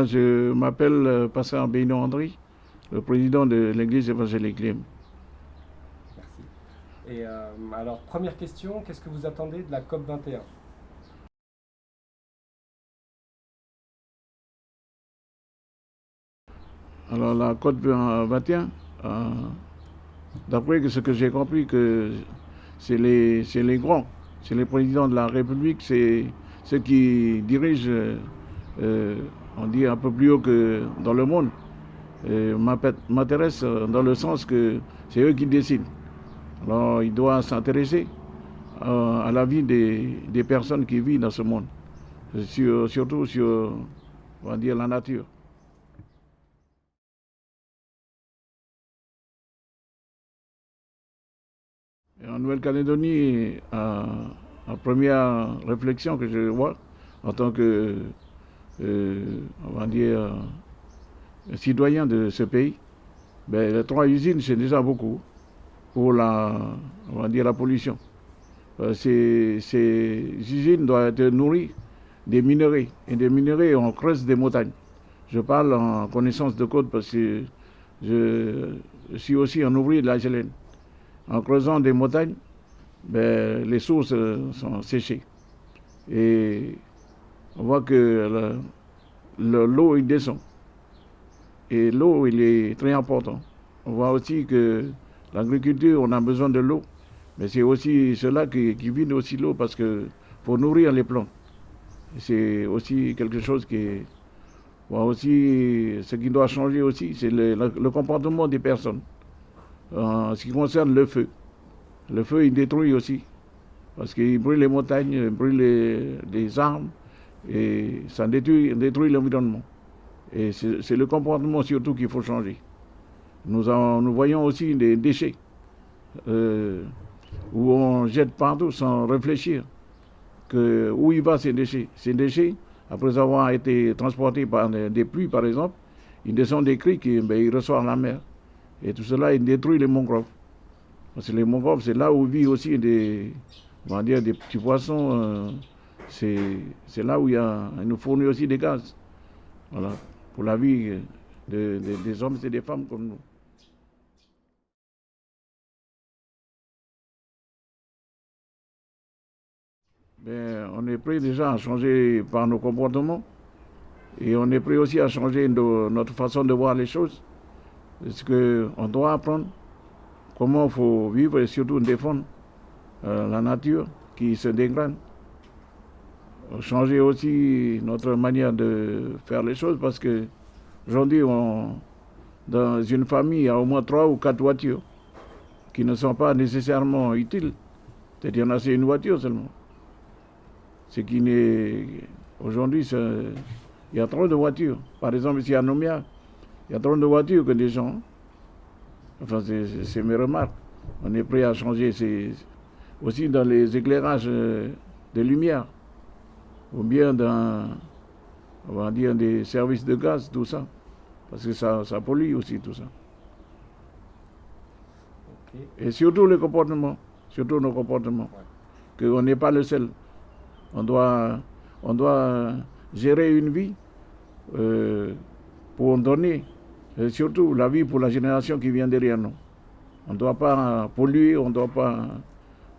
Moi, je m'appelle Pascal Beno-André, le président de l'Église évangélique Lim. Merci. Et alors, première question, qu'est-ce que vous attendez de la COP 21? Alors, la COP 21, d'après ce que j'ai compris, que c'est les grands, c'est les présidents de la République, c'est ceux qui dirigent, euh, on dit un peu plus haut que dans le monde. M'intéresse dans le sens que c'est eux qui décident. Alors, ils doivent s'intéresser à la vie des personnes qui vivent dans ce monde, surtout sur, on va dire, la nature. Et en Nouvelle-Calédonie, la première réflexion que je vois en tant que, on va dire, citoyen de ce pays, ben, les 3 usines, c'est déjà beaucoup pour on va dire, la pollution. Ces usines doivent être nourries des minerais. Et des minerais, on creuse des montagnes. Je parle en connaissance de cause parce que je suis aussi un ouvrier de la Gélène. En creusant des montagnes, ben, les sources sont séchées. Et on voit que l'eau, il descend. Et l'eau, il est très important. On voit aussi que l'agriculture, on a besoin de l'eau. Mais c'est aussi cela qui vide aussi l'eau parce que pour nourrir les plantes. C'est aussi quelque chose qui est. Bon, aussi, ce qui doit changer aussi, c'est le comportement des personnes. En ce qui concerne le feu, il détruit aussi. Parce qu'il brûle les montagnes, il brûle les arbres, et ça détruit l'environnement. Et c'est le comportement surtout qu'il faut changer. Nous voyons aussi des déchets où on jette partout sans réfléchir où il va ces déchets. Ces déchets, après avoir été transportés par des pluies par exemple, ils descendent des criques et ben, ils reçoivent la mer. Et tout cela, il détruit les mangroves. Parce que les mangroves, c'est là où vivent aussi on va dire des petits poissons. C'est là où il nous fournit aussi des gaz. Voilà, pour la vie des hommes et des femmes comme nous. Ben, on est prêt déjà à changer par nos comportements et on est prêt aussi à changer notre façon de voir les choses. Parce qu'on doit apprendre comment il faut vivre et surtout défendre la nature qui se dégrade. Changer aussi notre manière de faire les choses parce que aujourd'hui, dans une famille, il y a au moins 3 ou 4 voitures qui ne sont pas nécessairement utiles. C'est-à-dire qu'il y en a, c'est une voiture seulement. Ce qui n'est. Aujourd'hui, il y a trop de voitures. Par exemple, ici à Nomia, il y a trop de voitures que des gens. Enfin, c'est mes remarques. On est prêt à changer aussi dans les éclairages de lumière, ou bien dans, on va dire, des services de gaz, tout ça. Parce que ça pollue aussi tout ça. Ok. Et surtout le comportement, surtout nos comportements. Ouais. Qu'on n'est pas le seul. On doit gérer une vie pour donner, surtout la vie pour la génération qui vient derrière nous. On ne doit pas polluer, on ne doit pas.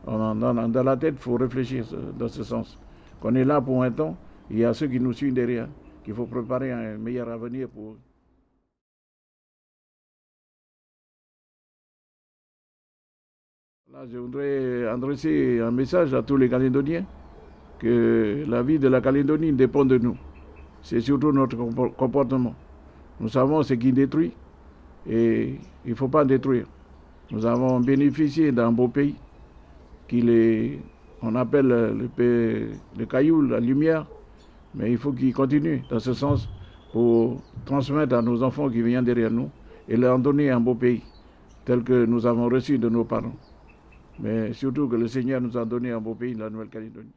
Dans la tête, il faut réfléchir dans ce sens. Qu'on est là pour un temps, il y a ceux qui nous suivent derrière, qu'il faut préparer un meilleur avenir pour eux. Là, je voudrais adresser un message à tous les Calédoniens que la vie de la Calédonie dépend de nous. C'est surtout notre comportement. Nous savons ce qui détruit et il ne faut pas détruire. Nous avons bénéficié d'un beau pays on appelle le caillou, la lumière, mais il faut qu'il continue dans ce sens pour transmettre à nos enfants qui viennent derrière nous et leur donner un beau pays tel que nous avons reçu de nos parents. Mais surtout que le Seigneur nous a donné un beau pays, la Nouvelle-Calédonie.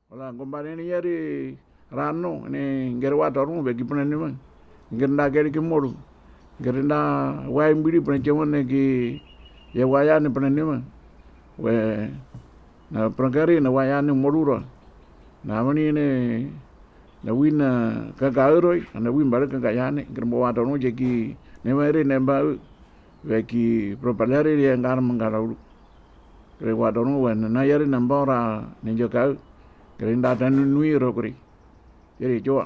Voilà, comparé hier, rano, ne ngerwa tarum begi punan ni man, ngerna keri kimoru, ngerna wai mbiri punan cewon ne ki ya waya ni punan ni man, we na prangkari na waya ni morura na mani ne na wina kakauroi na win bare kakayane gramo wa dono je ki ne mere ne ba ve ki propalare ri ngar mangarauru kre wa dono wen na yare nambora ne joka kre nda tan nui ro kri yere joa